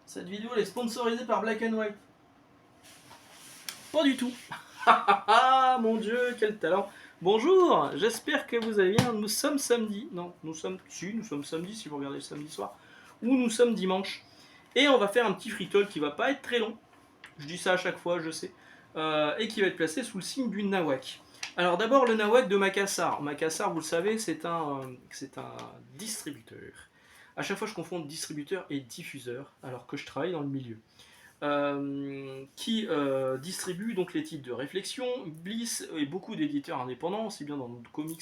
Cette vidéo elle est sponsorisée par Black and White. Pas du tout. Ah mon dieu, quel talent. Bonjour, j'espère que vous allez bien. Nous sommes samedi. Non, nous sommes samedi si vous regardez le samedi soir. Ou nous sommes dimanche. Et on va faire un petit free talk qui va pas être très long. Je dis ça à chaque fois, je sais. Et qui va être placé sous le signe du nawak. Alors d'abord le nawak de Makassar. Makassar, vous le savez, c'est un distributeur. À chaque fois je confonds distributeur et diffuseur, alors que je travaille dans le milieu. Qui distribue donc les titres de Réflexion, Bliss et beaucoup d'éditeurs indépendants, aussi bien dans le comics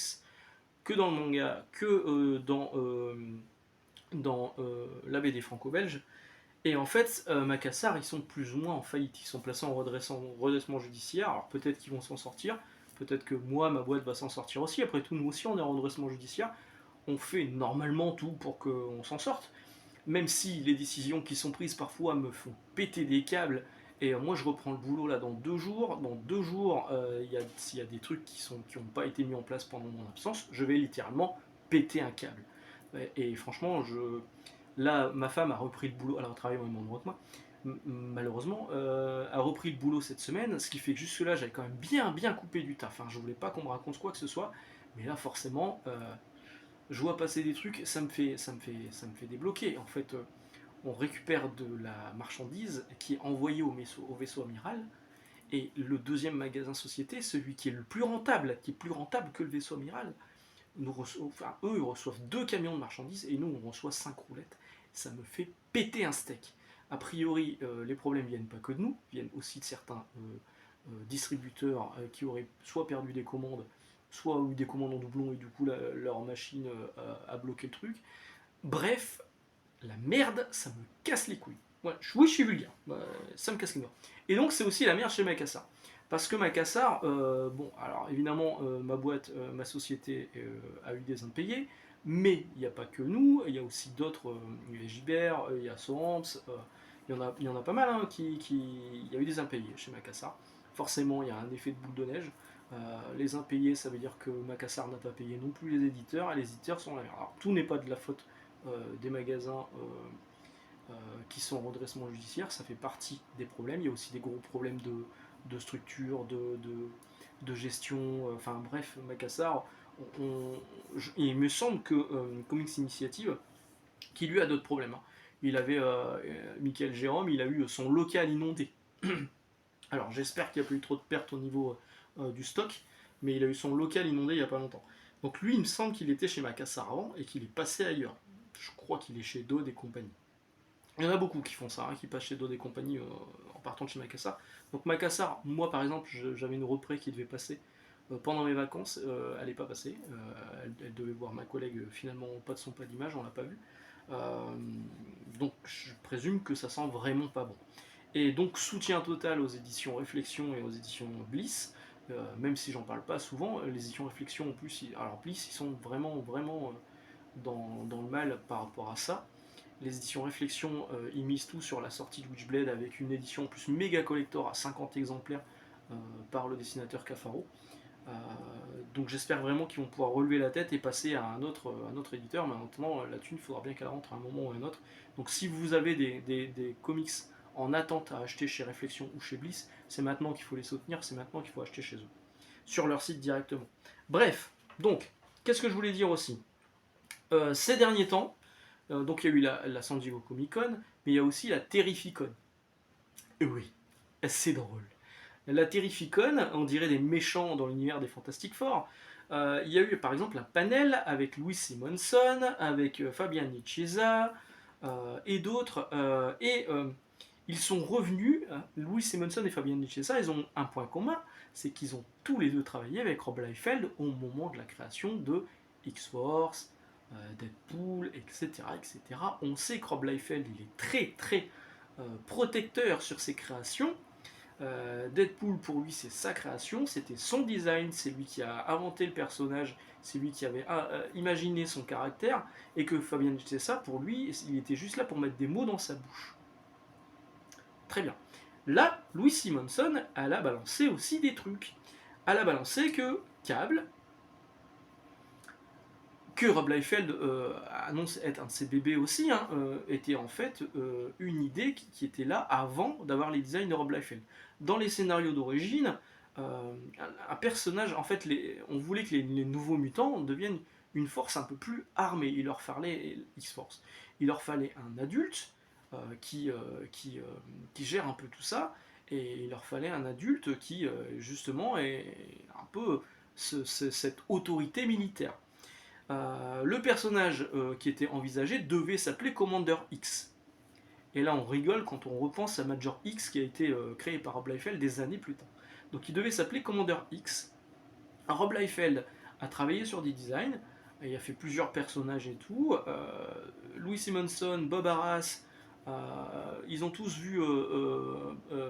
que dans le manga, que dans la BD franco-belge. Et en fait, Makassar, ils sont plus ou moins en faillite. Ils sont placés en redressement judiciaire. Alors peut-être qu'ils vont s'en sortir. Peut-être que moi, ma boîte va s'en sortir aussi. Après tout, nous aussi, on est en redressement judiciaire. On fait normalement tout pour qu'on s'en sorte. Même si les décisions qui sont prises parfois me font péter des câbles. Et moi, je reprends le boulot là dans 2 jours. Dans 2 jours, s'il y a des trucs qui n'ont pas été mis en place pendant mon absence, je vais littéralement péter un câble. Et franchement, là, ma femme a repris le boulot. Alors, elle travaille au même endroit que moi. Malheureusement, a repris le boulot cette semaine, ce qui fait que jusque-là, j'avais quand même bien coupé du taf. Enfin, je voulais pas qu'on me raconte quoi que ce soit, mais là, forcément, je vois passer des trucs, ça me fait débloquer. En fait, on récupère de la marchandise qui est envoyée au vaisseau amiral, et le deuxième magasin société, celui qui est le plus rentable, qui est plus rentable que le vaisseau amiral, eux, ils reçoivent 2 camions de marchandises, et nous, on reçoit 5 roulettes. Ça me fait péter un steak. A priori, les problèmes viennent pas que de nous, viennent aussi de certains distributeurs qui auraient soit perdu des commandes, soit eu des commandes en doublon, et du coup, leur machine a bloqué le truc. Bref, la merde, ça me casse les couilles. Ouais, oui, je suis vulgaire, ça me casse les couilles. Et donc, c'est aussi la merde chez Makassar. Parce que Makassar, bon, alors évidemment, ma boîte, ma société a eu des impayés, mais il n'y a pas que nous, il y a aussi d'autres, il y a Gibert, il y a Sorams, il y en a pas mal, hein, il y a eu des impayés chez Makassar. Forcément, il y a un effet de boule de neige. Les impayés, ça veut dire que Makassar n'a pas payé non plus les éditeurs, et les éditeurs sont la merde. Alors, tout n'est pas de la faute des magasins qui sont en redressement judiciaire, ça fait partie des problèmes. Il y a aussi des gros problèmes de structure, de gestion, enfin bref, Makassar, il me semble que Comics Initiative, qui lui a d'autres problèmes, hein. Il avait, Michael Jérôme, il a eu son local inondé. Alors j'espère qu'il n'y a pas eu trop de pertes au niveau du stock, mais il a eu son local inondé il n'y a pas longtemps. Donc lui, il me semble qu'il était chez Makassar avant et qu'il est passé ailleurs. Je crois qu'il est chez Dode et compagnie. Il y en a beaucoup qui font ça, hein, qui passent chez Dode et compagnie en partant de chez Makassar. Donc Makassar, moi par exemple, j'avais une repré qui devait passer pendant mes vacances, elle n'est pas passée. Elle devait voir ma collègue, finalement pas de son, pas d'image, on l'a pas vu. Euh, donc je présume que ça sent vraiment pas bon. Et donc soutien total aux éditions Réflexion et aux éditions Bliss, même si j'en parle pas souvent, les éditions Réflexion en plus, alors Bliss, ils sont vraiment dans le mal par rapport à ça. Les éditions Réflexion, ils misent tout sur la sortie de Witchblade avec une édition en plus méga collector à 50 exemplaires par le dessinateur Cafaro. Donc j'espère vraiment qu'ils vont pouvoir relever la tête et passer à un autre éditeur, mais maintenant la thune, il faudra bien qu'elle rentre à un moment ou à un autre. Donc si vous avez des comics en attente à acheter chez Réflexion ou chez Bliss, c'est maintenant qu'il faut les soutenir, c'est maintenant qu'il faut acheter chez eux, sur leur site directement. Bref, donc, qu'est-ce que je voulais dire aussi ces derniers temps, donc il y a eu la San Diego Comic Con, mais il y a aussi la Terrificon. Et oui, c'est drôle. La Terrificon, on dirait des méchants dans l'univers des Fantastic Four. Il y a eu par exemple un panel avec Louis Simonson, avec Fabian Nicieza et d'autres. Ils sont revenus, Louis Simonson et Fabian Nicieza, ils ont un point commun, c'est qu'ils ont tous les deux travaillé avec Rob Liefeld au moment de la création de X-Force, Deadpool, etc., etc. On sait que Rob Liefeld, il est très protecteur sur ses créations. Deadpool, pour lui, c'est sa création, c'était son design, c'est lui qui a inventé le personnage, c'est lui qui avait imaginé son caractère, et que Fabien Nicieza, pour lui, il était juste là pour mettre des mots dans sa bouche. Très bien. Là, Louis Simonson, elle a balancé aussi des trucs. Elle a balancé que Cable que Rob Liefeld annonce être un de ses bébés aussi, hein, était en fait une idée qui était là avant d'avoir les designs de Rob Liefeld. Dans les scénarios d'origine, un personnage, en fait, on voulait que les nouveaux mutants deviennent une force un peu plus armée. Il leur fallait X-Force. Il leur fallait un adulte qui gère un peu tout ça, et il leur fallait un adulte qui, justement, est un peu cette autorité militaire. Le personnage qui était envisagé devait s'appeler Commander X. Et là, on rigole quand on repense à Major X qui a été créé par Rob Liefeld des années plus tard. Donc il devait s'appeler Commander X. Rob Liefeld a travaillé sur des designs, il a fait plusieurs personnages et tout. Louis Simonson, Bob Arras, ils ont tous vu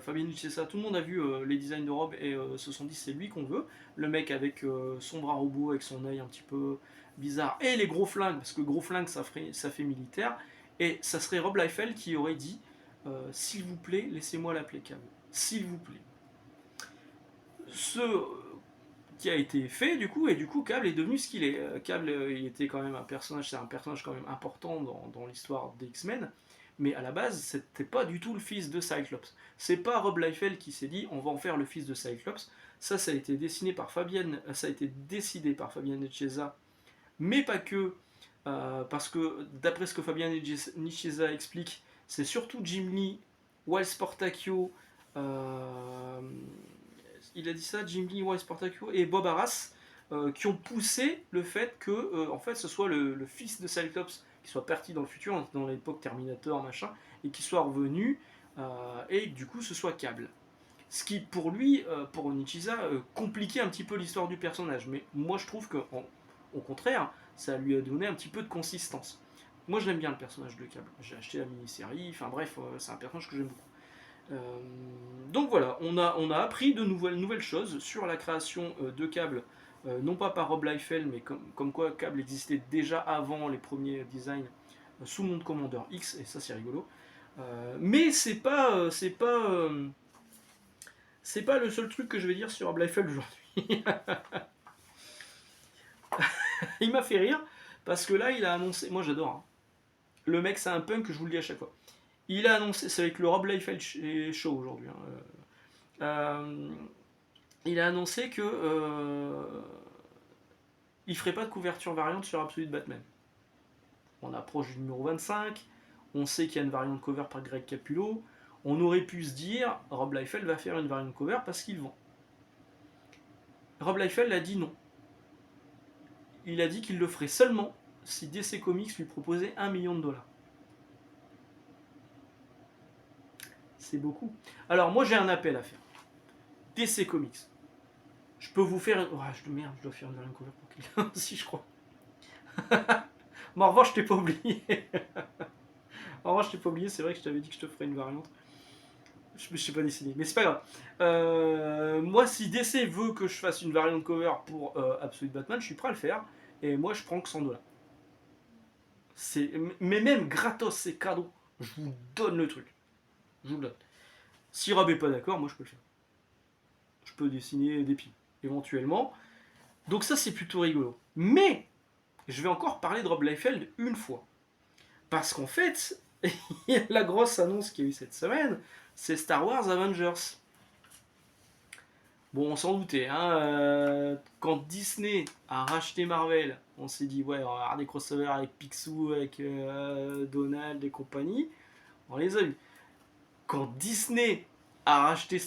Fabien Lucchesa, tout le monde a vu les designs de Rob et se sont dit c'est lui qu'on veut. Le mec avec son bras robot, avec son œil un petit peu bizarre, et les gros flingues, parce que gros flingues ça fait militaire. Et ça serait Rob Liefeld qui aurait dit s'il vous plaît, laissez-moi l'appeler Cable. S'il vous plaît. Ce qui a été fait du coup, et du coup Cable est devenu ce qu'il est. Cable, il était quand même un personnage, c'est un personnage quand même important dans l'histoire des X-Men, mais à la base, c'était pas du tout le fils de Cyclops. C'est pas Rob Liefeld qui s'est dit on va en faire le fils de Cyclops. Ça a été dessiné par ça a été décidé par Fabian Nicieza, mais pas que, parce que d'après ce que Fabian Nicieza explique, c'est surtout Jim Lee, Wal Sportacchio, il a dit ça, Jim Lee, Wal Sportacchio et Bob Arras, qui ont poussé le fait que en fait, ce soit le fils de Cyclops qui soit parti dans le futur, dans l'époque Terminator, machin, et qui soit revenu, et du coup ce soit Cable. Ce qui, pour lui, pour Nicieza, compliquait un petit peu l'histoire du personnage. Mais moi, je trouve qu'au contraire, ça lui a donné un petit peu de consistance. Moi, je l'aime bien le personnage de Cable. J'ai acheté la mini-série, enfin bref, c'est un personnage que j'aime beaucoup. Donc voilà, on a appris de nouvelles choses sur la création de Cable, non pas par Rob Liefeld, mais comme quoi Cable existait déjà avant les premiers designs sous le nom de Commander X, et ça c'est rigolo. Mais c'est pas le seul truc que je vais dire sur Rob Liefeld aujourd'hui. Il m'a fait rire parce que là il a annoncé, moi j'adore, hein. Le mec c'est un punk, je vous le dis à chaque fois. Il a annoncé, c'est avec le Rob Liefeld Show aujourd'hui, hein. Il a annoncé que il ferait pas de couverture variante sur Absolute Batman. On approche du numéro 25, on sait qu'il y a une variante cover par Greg Capullo. On aurait pu se dire Rob Liefeld va faire une variante cover parce qu'il vend. Rob Liefeld a dit non. Il a dit qu'il le ferait seulement si DC Comics lui proposait $1 million. C'est beaucoup. Alors moi j'ai un appel à faire. DC Comics. Je peux vous faire... Oh, merde, je dois faire une variante cover pour quelqu'un aussi, je crois. Mais en revanche, je t'ai pas oublié. En revanche, je t'ai pas oublié, c'est vrai que je t'avais dit que je te ferais une variante. Je sais pas dessiner, mais c'est pas grave. Moi, si DC veut que je fasse une variante cover pour Absolute Batman, je suis prêt à le faire. Et moi, je prends que $100. Mais même gratos, c'est cadeau. Je vous donne le truc. Je vous le donne. Si Rob est pas d'accord, moi je peux le faire. Je peux dessiner des pieds, éventuellement. Donc ça, c'est plutôt rigolo. Mais, je vais encore parler de Rob Liefeld une fois. Parce qu'en fait, la grosse annonce qu'il y a eu cette semaine, c'est Star Wars Avengers. Bon, on s'en doutait, hein, quand Disney a racheté Marvel, on s'est dit, ouais, on va avoir des crossovers avec Picsou, avec Donald et compagnie. On les a eu. Quand Disney a racheté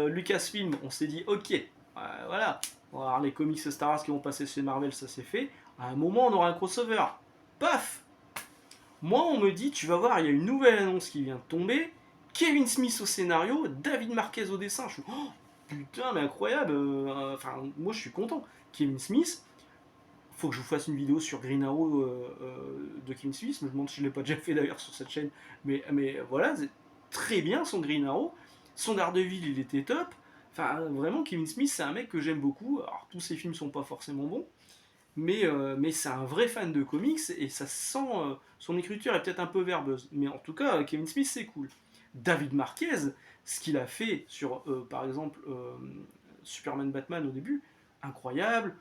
Lucasfilm, on s'est dit, ok, voilà, on va avoir les comics Star Wars qui vont passer chez Marvel, ça c'est fait. À un moment, on aura un crossover. Paf! Moi, on me dit, tu vas voir, il y a une nouvelle annonce qui vient de tomber. Kevin Smith au scénario, David Marquez au dessin. Je suis, oh, putain, mais incroyable. Enfin, moi, je suis content. Kevin Smith, faut que je vous fasse une vidéo sur Green Arrow de Kevin Smith. Je me demande si je ne l'ai pas déjà fait d'ailleurs sur cette chaîne. Mais voilà, c'est très bien son Green Arrow. Son Daredevil, il était top. Enfin, vraiment, Kevin Smith, c'est un mec que j'aime beaucoup. Alors, tous ses films sont pas forcément bons. Mais c'est un vrai fan de comics et ça sent. Son écriture est peut-être un peu verbeuse. Mais en tout cas, Kevin Smith, c'est cool. David Marquez, ce qu'il a fait sur, par exemple, Superman Batman au début, incroyable.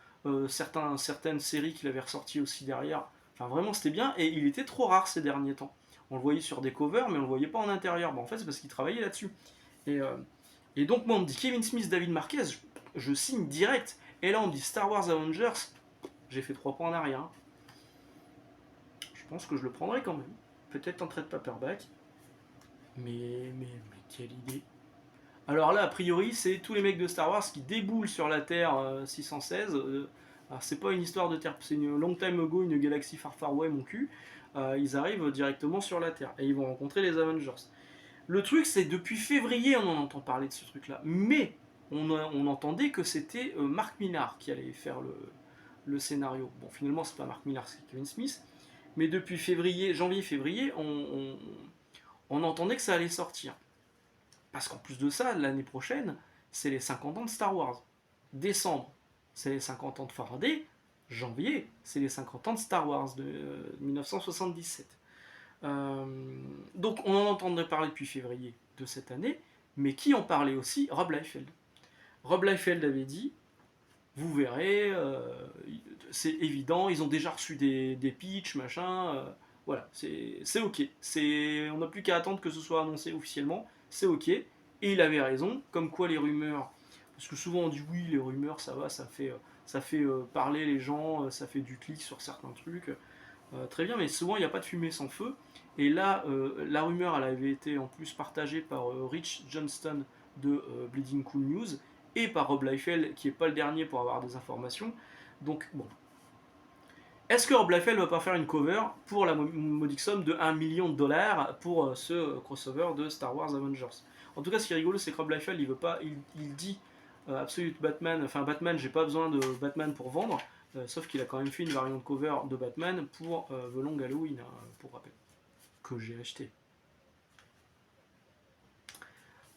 certaines séries qu'il avait ressorties aussi derrière. Enfin, vraiment, c'était bien, et il était trop rare ces derniers temps. On le voyait sur des covers, mais on le voyait pas en intérieur. En fait, c'est parce qu'il travaillait là-dessus. Et, euh, et donc, moi, on me dit Kevin Smith, David Marquez, je signe direct. Et là, on me dit Star Wars Avengers, j'ai fait 3 points en arrière. Je pense que je le prendrai quand même. Peut-être en trade paperback. Mais quelle idée. Alors là, a priori, c'est tous les mecs de Star Wars qui déboulent sur la Terre 616. Alors, c'est pas une histoire de Terre, c'est une long time ago, une galaxie far far away, mon cul. Ils arrivent directement sur la Terre et ils vont rencontrer les Avengers. Le truc, c'est depuis février, on en entend parler de ce truc-là. Mais on entendait que c'était Mark Millar qui allait faire le scénario. Bon, finalement, c'est pas Mark Millar, c'est Kevin Smith. Mais depuis février, janvier-février, on entendait que ça allait sortir. Parce qu'en plus de ça, l'année prochaine, c'est les 50 ans de Star Wars. Décembre, c'est les 50 ans de Faraday. Janvier, c'est les 50 ans de Star Wars de 1977. Donc on en entendrait parler depuis février de cette année, mais qui en parlait aussi? Rob Liefeld. Rob Liefeld avait dit, vous verrez, c'est évident, ils ont déjà reçu des pitchs, machin, voilà, c'est ok. On n'a plus qu'à attendre que ce soit annoncé officiellement, c'est ok. Et il avait raison, comme quoi les rumeurs, parce que souvent on dit oui, les rumeurs ça va, ça fait parler les gens, ça fait du clic sur certains trucs, très bien, mais souvent il n'y a pas de fumée sans feu. Et là, la rumeur, elle avait été en plus partagée par Rich Johnston de Bleeding Cool News et par Rob Liefeld, qui n'est pas le dernier pour avoir des informations. Donc, bon. Est-ce que Rob Liefeld va pas faire une cover pour la modique somme de 1 million de dollars pour ce crossover de Star Wars Avengers? En tout cas, ce qui est rigolo, c'est que Rob Liefeld, il veut pas, il dit Absolute Batman, enfin Batman, j'ai pas besoin de Batman pour vendre, sauf qu'il a quand même fait une variante cover de Batman pour The Long Halloween, hein, pour rappel, que j'ai acheté.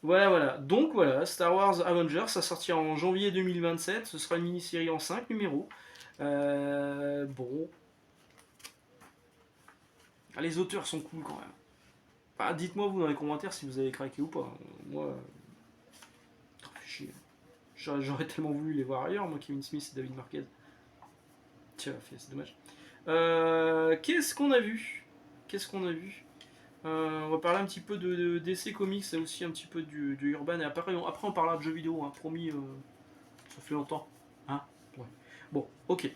Voilà. Donc voilà, Star Wars Avengers, ça sortira en janvier 2027. Ce sera une mini-série en 5 numéros. Bon. Ah, les auteurs sont cool quand même. Enfin, dites-moi vous dans les commentaires si vous avez craqué ou pas. Moi, j'aurais tellement voulu les voir ailleurs, moi, Kevin Smith et David Marquez. Tiens, c'est dommage. Qu'est-ce qu'on a vu On va parler un petit peu de DC Comics et aussi un petit peu du Urban. Et après on parlera de jeux vidéo, hein, promis, ça fait longtemps. Hein, ouais. Bon, ok.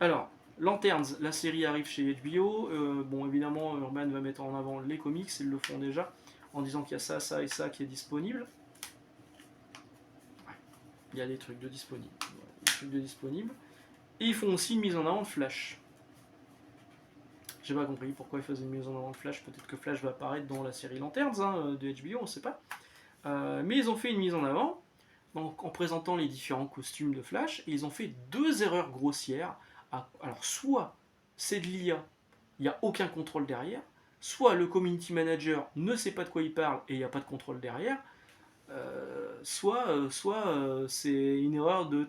Alors, Lanterns, la série arrive chez HBO. Bon, évidemment, Urban va mettre en avant les comics, ils le font déjà, en disant qu'il y a ça, ça et ça qui est disponible. Ouais. Il y a des trucs de disponibles. Et ils font aussi une mise en avant de Flash. J'ai pas compris pourquoi ils faisaient une mise en avant de Flash. Peut-être que Flash va apparaître dans la série Lanterns de HBO, on sait pas. Mais ils ont fait une mise en avant donc, en présentant les différents costumes de Flash. Et ils ont fait 2 erreurs grossières. Alors, soit c'est de l'IA, il n'y a aucun contrôle derrière. Soit le community manager ne sait pas de quoi il parle et il n'y a pas de contrôle derrière. Soit c'est une erreur de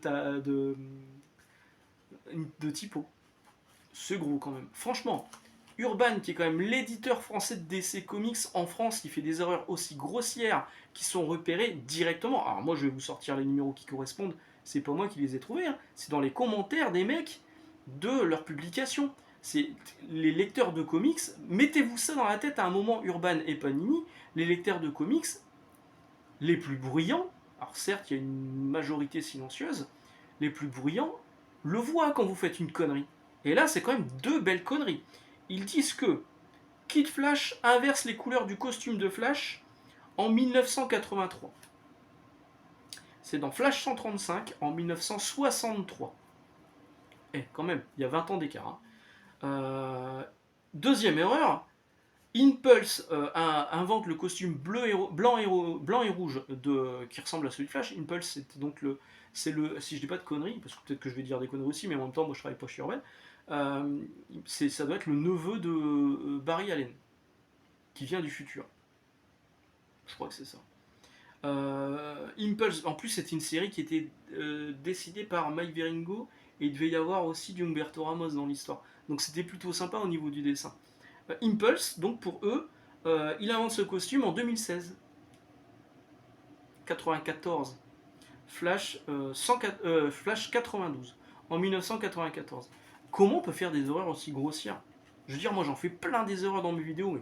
typo. C'est gros quand même. Franchement, Urban, qui est quand même l'éditeur français de DC Comics en France, qui fait des erreurs aussi grossières qui sont repérées directement. Alors moi, je vais vous sortir les numéros qui correspondent. C'est pas moi qui les ai trouvés. Hein. C'est dans les commentaires des mecs de leur publication. C'est les lecteurs de comics. Mettez-vous ça dans la tête à un moment, Urban et Panini. Les lecteurs de comics les plus bruyants. Alors certes, il y a une majorité silencieuse. Les plus bruyants le voient quand vous faites une connerie. Et là, c'est quand même 2 belles conneries. Ils disent que Kid Flash inverse les couleurs du costume de Flash en 1983. C'est dans Flash 135 en 1963. Eh, quand même, il y a 20 ans d'écart. Hein. Deuxième erreur, Impulse invente le costume blanc et rouge qui ressemble à celui de Flash. Impulse, c'était donc si je dis pas de conneries, parce que peut-être que je vais dire des conneries aussi, mais en même temps, moi je travaille pas chez Urban. Ça doit être le neveu de Barry Allen, qui vient du futur. Je crois que c'est ça. Impulse, en plus, c'était une série qui était décidée par Mike Wieringo, et il devait y avoir aussi du Humberto Ramos dans l'histoire. Donc c'était plutôt sympa au niveau du dessin. Impulse, donc pour eux, il invente ce costume en 2016. 94. Flash 92. en 1994. Comment on peut faire des erreurs aussi grossières? Je veux dire, moi j'en fais plein des erreurs dans mes vidéos, mais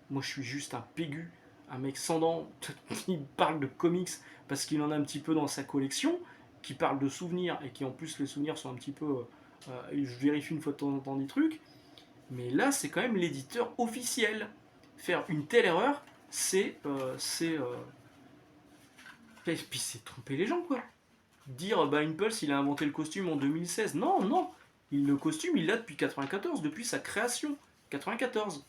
moi je suis juste un pégu, un mec sans dents qui parle de comics parce qu'il en a un petit peu dans sa collection, qui parle de souvenirs et qui en plus les souvenirs sont un petit peu... je vérifie une fois de temps en temps des trucs, mais là c'est quand même l'éditeur officiel. Faire une telle erreur, c'est... et puis c'est tromper les gens quoi. Dire bah Impulse il a inventé le costume en 2016, non, non, le costume il l'a depuis 94, depuis sa création, 94.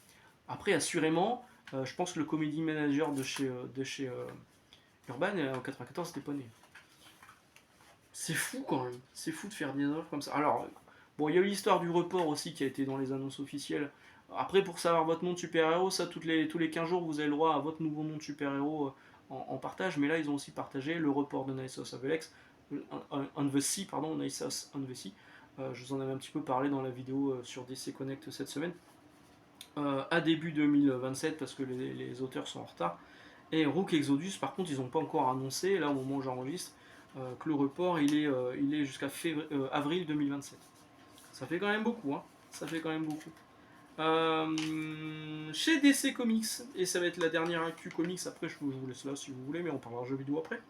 Après assurément, je pense que le comedy manager de chez Urban en 94 c'était pas né. C'est fou quand même, c'est fou de faire des erreurs comme ça. Alors, bon, il y a eu l'histoire du report aussi qui a été dans les annonces officielles. Après, pour savoir votre nom de super-héros, ça, tous les 15 jours, vous avez le droit à votre nouveau nom de super-héros en partage. Mais là, ils ont aussi partagé le report de Night of Alex, on the Sea, pardon, Night on the Sea. Je vous en avais un petit peu parlé dans la vidéo sur DC Connect cette semaine. À début 2027, parce que les auteurs sont en retard. Et Rook Exodus, par contre, ils n'ont pas encore annoncé, là au moment où j'enregistre, que le report il est jusqu'à avril 2027. Ça fait quand même beaucoup, hein. Ça fait quand même beaucoup. Chez DC Comics, et ça va être la dernière actu comics, après je vous laisse là si vous voulez, mais on parlera jeux vidéo après.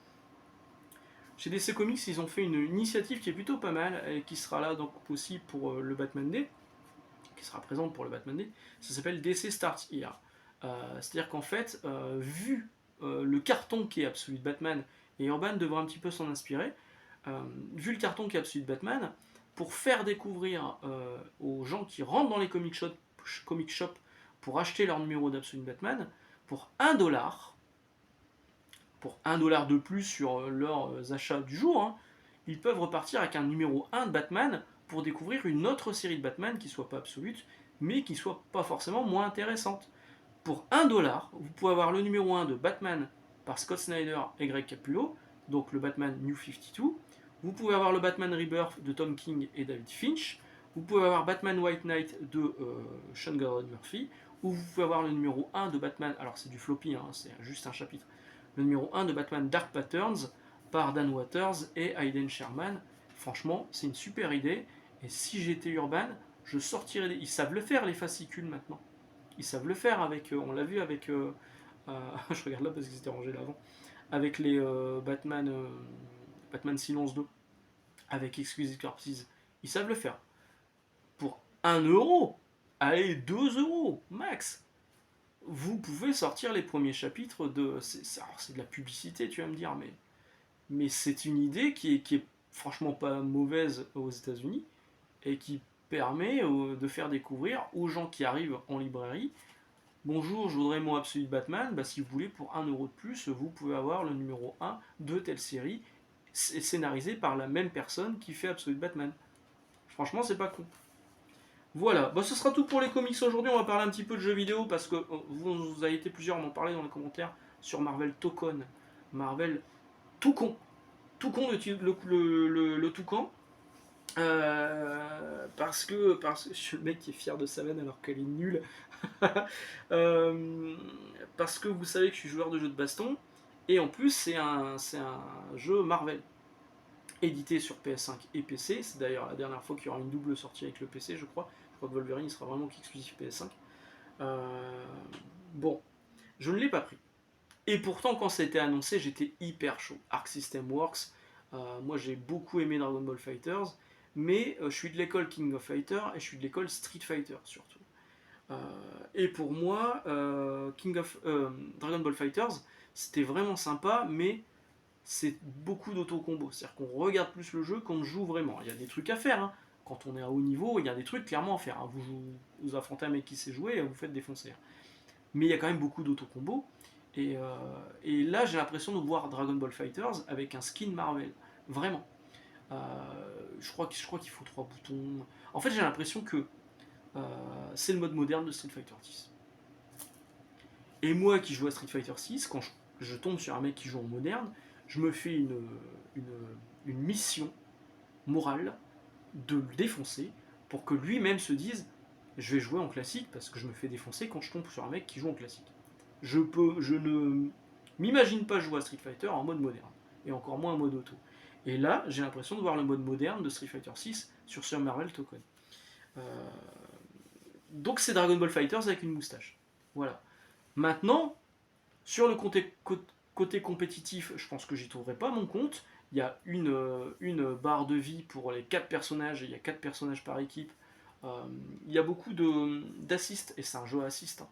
Chez DC Comics, ils ont fait une initiative qui est plutôt pas mal, et qui sera là donc aussi pour le Batman Day, qui sera présente pour le Batman Day. Ça s'appelle DC Start Here. C'est-à-dire qu'en fait, vu le carton qui est Absolute Batman, et Urban devrait un petit peu s'en inspirer, vu le carton qui est Absolute Batman, pour faire découvrir aux gens qui rentrent dans les comic shops pour acheter leur numéro d'Absolute Batman, pour 1$, pour 1$ de plus sur leurs achats du jour, hein, ils peuvent repartir avec un numéro 1 de Batman pour découvrir une autre série de Batman qui soit pas absolue, mais qui soit pas forcément moins intéressante. Pour 1$, vous pouvez avoir le numéro 1 de Batman par Scott Snyder et Greg Capullo, donc le Batman New 52. Vous pouvez avoir le Batman Rebirth de Tom King et David Finch. Vous pouvez avoir Batman White Knight de Sean Gordon Murphy. Ou vous pouvez avoir le numéro 1 de Batman, alors c'est du floppy, hein, c'est juste un chapitre. Le numéro 1 de Batman Dark Patterns par Dan Waters et Hayden Sherman. Franchement, c'est une super idée. Et si j'étais Urban, je sortirais. Ils savent le faire, les fascicules maintenant. Ils savent le faire avec. On l'a vu avec. Je regarde là parce qu'ils étaient rangés là avant. Avec les Batman Silence 2. Avec Exquisite Corpses. Ils savent le faire. Pour 1€, allez, 2€ max, vous pouvez sortir les premiers chapitres de. C'est de la publicité, tu vas me dire, mais c'est une idée qui est franchement pas mauvaise aux États-Unis et qui permet de faire découvrir aux gens qui arrivent en librairie. Bonjour, je voudrais mon Absolute Batman. Bah, si vous voulez, pour 1€ de plus, vous pouvez avoir le numéro 1 de telle série, scénarisé par la même personne qui fait Absolute Batman. Franchement, c'est pas con. Voilà, bah, ce sera tout pour les comics aujourd'hui. On va parler un petit peu de jeux vidéo parce que vous avez été plusieurs à m'en parler dans les commentaires sur Marvel Tokon. Marvel Toucon. Toucon, le Toucan. Parce que je suis le mec qui est fier de sa veine alors qu'elle est nulle. Parce que vous savez que je suis joueur de jeux de baston. Et en plus, c'est un jeu Marvel. Édité sur PS5 et PC. C'est d'ailleurs la dernière fois qu'il y aura une double sortie avec le PC, je crois. Je crois que Wolverine sera vraiment exclusif PS5. Bon, je ne l'ai pas pris. Et pourtant, quand ça a été annoncé, j'étais hyper chaud. Arc System Works, moi j'ai beaucoup aimé Dragon Ball Fighters, mais je suis de l'école King of Fighter et je suis de l'école Street Fighter surtout. Et pour moi, Dragon Ball Fighters, c'était vraiment sympa, mais c'est beaucoup d'auto-combo. C'est-à-dire qu'on regarde plus le jeu qu'on joue vraiment. Il y a des trucs à faire, hein. Quand on est à haut niveau, il y a des trucs clairement à faire, hein. Vous affrontez un mec qui sait jouer et vous faites défoncer. Mais il y a quand même beaucoup d'auto-combo. Et là, j'ai l'impression de voir Dragon Ball Fighters avec un skin Marvel. Vraiment. Je crois qu'il faut 3 boutons. En fait, j'ai l'impression que c'est le mode moderne de Street Fighter 6. Et moi qui joue à Street Fighter 6, quand je tombe sur un mec qui joue en moderne, je me fais une mission morale de le défoncer pour que lui-même se dise je vais jouer en classique parce que je me fais défoncer quand je tombe sur un mec qui joue en classique. Je ne m'imagine pas jouer à Street Fighter en mode moderne et encore moins en mode auto. Et là, j'ai l'impression de voir le mode moderne de Street Fighter 6 sur ce Marvel Token. Euh, donc c'est Dragon Ball Fighters avec une moustache. Voilà. Maintenant, sur le côté compétitif, je pense que j'y trouverai pas mon compte. Il y a une barre de vie pour les 4 personnages, et il y a 4 personnages par équipe. Il y a beaucoup d'assists, et c'est un jeu assist. Hein.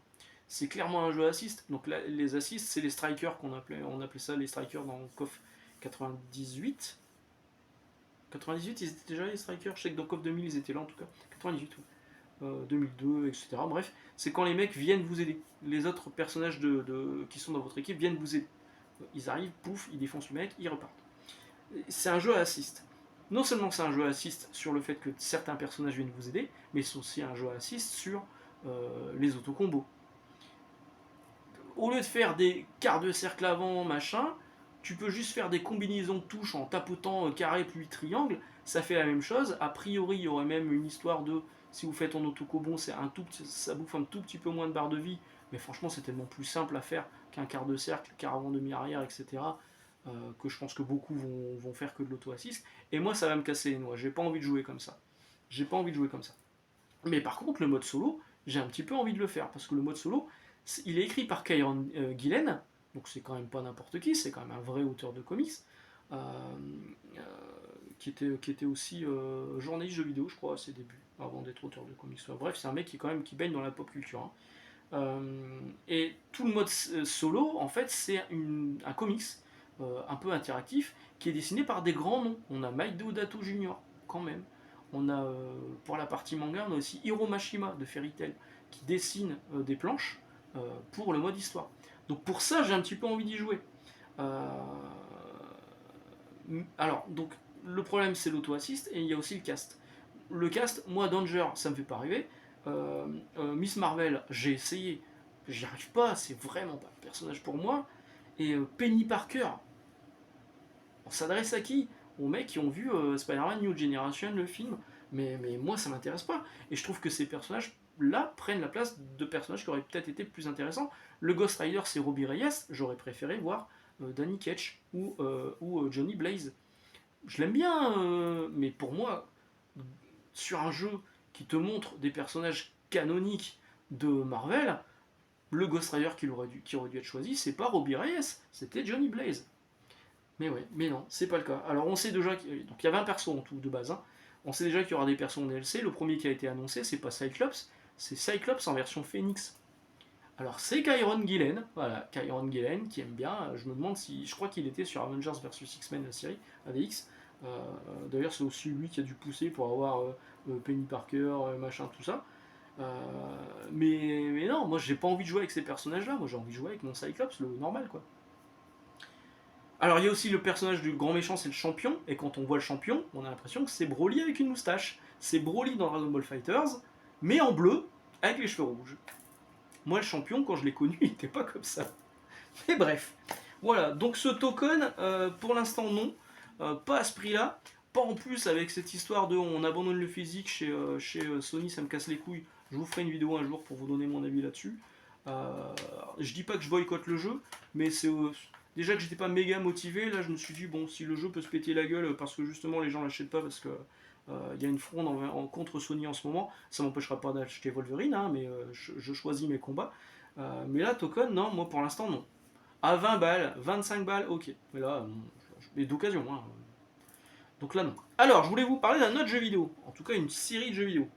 C'est clairement un jeu assist. Donc là, les assists, c'est les strikers on appelait ça les strikers dans KOF 98. 98, ils étaient déjà les strikers. Je sais que dans KOF 2000, ils étaient là en tout cas. 98, oui. 2002, etc. Bref, c'est quand les mecs viennent vous aider. Les autres personnages qui sont dans votre équipe viennent vous aider. Ils arrivent, pouf, ils défoncent le mec, ils repartent. C'est un jeu à assist. Non seulement c'est un jeu à assist sur le fait que certains personnages viennent vous aider, mais c'est aussi un jeu à assist sur les autocombos. Au lieu de faire des quarts de cercle avant, machin, tu peux juste faire des combinaisons de touches en tapotant carré puis triangle, ça fait la même chose. A priori, il y aurait même une histoire de si vous faites en autocobon, ça bouffe un tout petit peu moins de barre de vie, mais franchement, c'est tellement plus simple à faire qu'un quart de cercle, quart avant, demi-arrière, etc. Que je pense que beaucoup vont faire que de l'auto-assist. Et moi, ça va me casser les noix. J'ai pas envie de jouer comme ça. J'ai pas envie de jouer comme ça. Mais par contre, le mode solo, j'ai un petit peu envie de le faire parce que le mode solo, il est écrit par Kyron Gillen, donc c'est quand même pas n'importe qui, c'est quand même un vrai auteur de comics, euh, euh, qui était aussi journaliste jeux vidéo, je crois, à ses débuts, avant d'être auteur de comics. Bref, c'est un mec qui baigne dans la pop culture. Hein. Et tout le mode solo, en fait, c'est un comics un peu interactif qui est dessiné par des grands noms. On a Mike Deodato Jr. quand même. On a, pour la partie manga, on a aussi Hiro Mashima de Fairy Tail qui dessine des planches pour le mode histoire. Donc pour ça, j'ai un petit peu envie d'y jouer. Euh, alors, donc, le problème, c'est l'auto-assist et il y a aussi le cast. Le cast, moi, Danger, ça me fait pas rêver. Miss Marvel, j'ai essayé, j'y arrive pas, c'est vraiment pas le personnage pour moi. Et Penny Parker, on s'adresse à qui? Aux mecs qui ont vu Spider-Man New Generation, le film. Mais moi, ça m'intéresse pas. Et je trouve que ces personnages-là prennent la place de personnages qui auraient peut-être été plus intéressants. Le Ghost Rider, c'est Robbie Reyes. J'aurais préféré voir Danny Ketch ou Johnny Blaze. Je l'aime bien, mais pour moi, sur un jeu qui te montre des personnages canoniques de Marvel, le Ghost Rider qui aurait dû être choisi, c'est pas Robbie Reyes, c'était Johnny Blaze. Mais ouais, mais non, c'est pas le cas. Alors on sait déjà donc il y a 20 persos en tout de base. Hein. On sait déjà qu'il y aura des persos en DLC. Le premier qui a été annoncé, c'est pas Cyclops, c'est Cyclops en version Phoenix. Alors c'est Kyron Gillen, voilà, Kyron Gillen qui aime bien. Je me demande si, je crois qu'il était sur Avengers vs X-Men la série AVX. D'ailleurs c'est aussi lui qui a dû pousser pour avoir Penny Parker, machin, tout ça. Mais non, moi j'ai pas envie de jouer avec ces personnages-là. Moi j'ai envie de jouer avec mon Cyclops, le normal quoi. Alors il y a aussi le personnage du grand méchant, c'est le champion, et quand on voit le champion, on a l'impression que c'est Broly avec une moustache. C'est Broly dans Dragon Ball Fighters, mais en bleu, avec les cheveux rouges. Moi le champion, quand je l'ai connu, il n'était pas comme ça. Mais bref, voilà, donc ce token, pour l'instant non, pas à ce prix-là, pas en plus avec cette histoire de on abandonne le physique chez Sony, ça me casse les couilles. Je vous ferai une vidéo un jour pour vous donner mon avis là-dessus. Je dis pas que je boycotte le jeu, mais c'est déjà que j'étais pas méga motivé. Là, je me suis dit bon, si le jeu peut se péter la gueule parce que justement les gens l'achètent pas parce que il y a une fronde contre Sony en ce moment, ça m'empêchera pas d'acheter Wolverine, hein, mais je choisis mes combats. Mais là, token, non, moi pour l'instant non. À 20 balles, 25 balles, ok. Mais là, mais d'occasion. Hein. Donc là, non. Alors, je voulais vous parler d'un autre jeu vidéo. En tout cas, une série de jeux vidéo.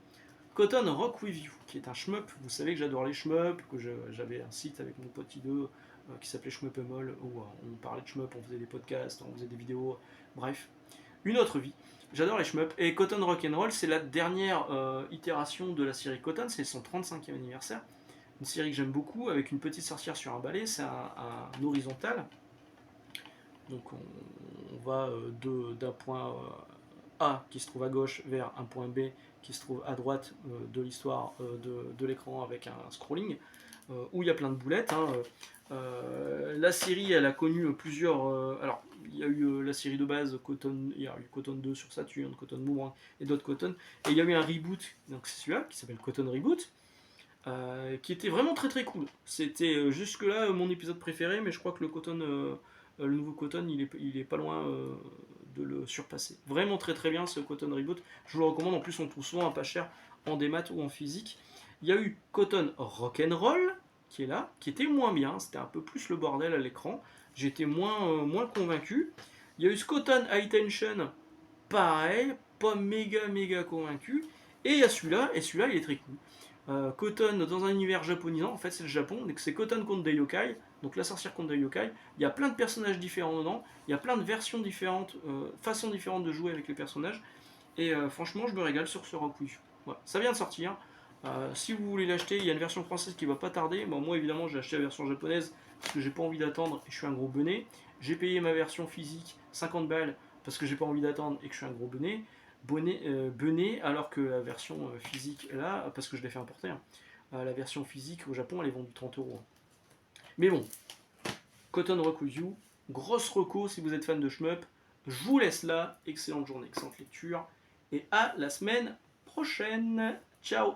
Cotton Rock With You, qui est un shmup. Vous savez que j'adore les shmups, que j'avais un site avec mon pote I2 qui s'appelait Shmupemol, où on parlait de shmup, on faisait des podcasts, on faisait des vidéos. Bref, une autre vie. J'adore les shmups. Et Cotton Rock'n'Roll, c'est la dernière itération de la série Cotton, c'est son 35e anniversaire. Une série que j'aime beaucoup, avec une petite sorcière sur un balai, c'est un horizontal. Donc on va d'un point A qui se trouve à gauche vers un point B qui se trouve à droite de l'histoire de l'écran avec un scrolling, où il y a plein de boulettes. Hein. La série, elle a connu plusieurs... alors, il y a eu la série de base, Cotton, il y a eu Cotton 2 sur Saturn, Cotton Boomerang et d'autres Cotton. Et il y a eu un reboot, donc c'est celui-là, qui s'appelle Cotton Reboot, qui était vraiment très très cool. C'était jusque-là mon épisode préféré, mais je crois que le Cotton, le nouveau Cotton, il est pas loin de le surpasser. Vraiment très très bien ce Cotton Reboot, je vous le recommande, en plus on trouve souvent un pas cher en démat ou en physique. Il y a eu Cotton Rock'n'Roll, qui est là, qui était moins bien, c'était un peu plus le bordel à l'écran, j'étais moins convaincu. Il y a eu Cotton High Tension, pareil, pas méga convaincu. Et il y a celui-là, et celui-là il est très cool. Cotton dans un univers japonisant, en fait c'est le Japon, donc c'est Cotton contre des yokai, donc la sorcière contre des yokai. Il y a plein de personnages différents dedans, il y a plein de versions différentes, façons différentes de jouer avec les personnages, et franchement je me régale sur ce Rokuyu. Voilà. Ça vient de sortir, si vous voulez l'acheter, il y a une version française qui va pas tarder. Bon, moi évidemment j'ai acheté la version japonaise parce que j'ai pas envie d'attendre et je suis un gros bonnet. J'ai payé ma version physique 50 balles parce que j'ai pas envie d'attendre et que je suis un gros bonnet, alors que la version physique là, parce que je l'ai fait importer, hein, la version physique au Japon elle est vendue 30 €. Mais bon, Cotton Rokuyu, grosse reco si vous êtes fan de shmup. Je vous laisse là, excellente journée, excellente lecture et à la semaine prochaine. Ciao.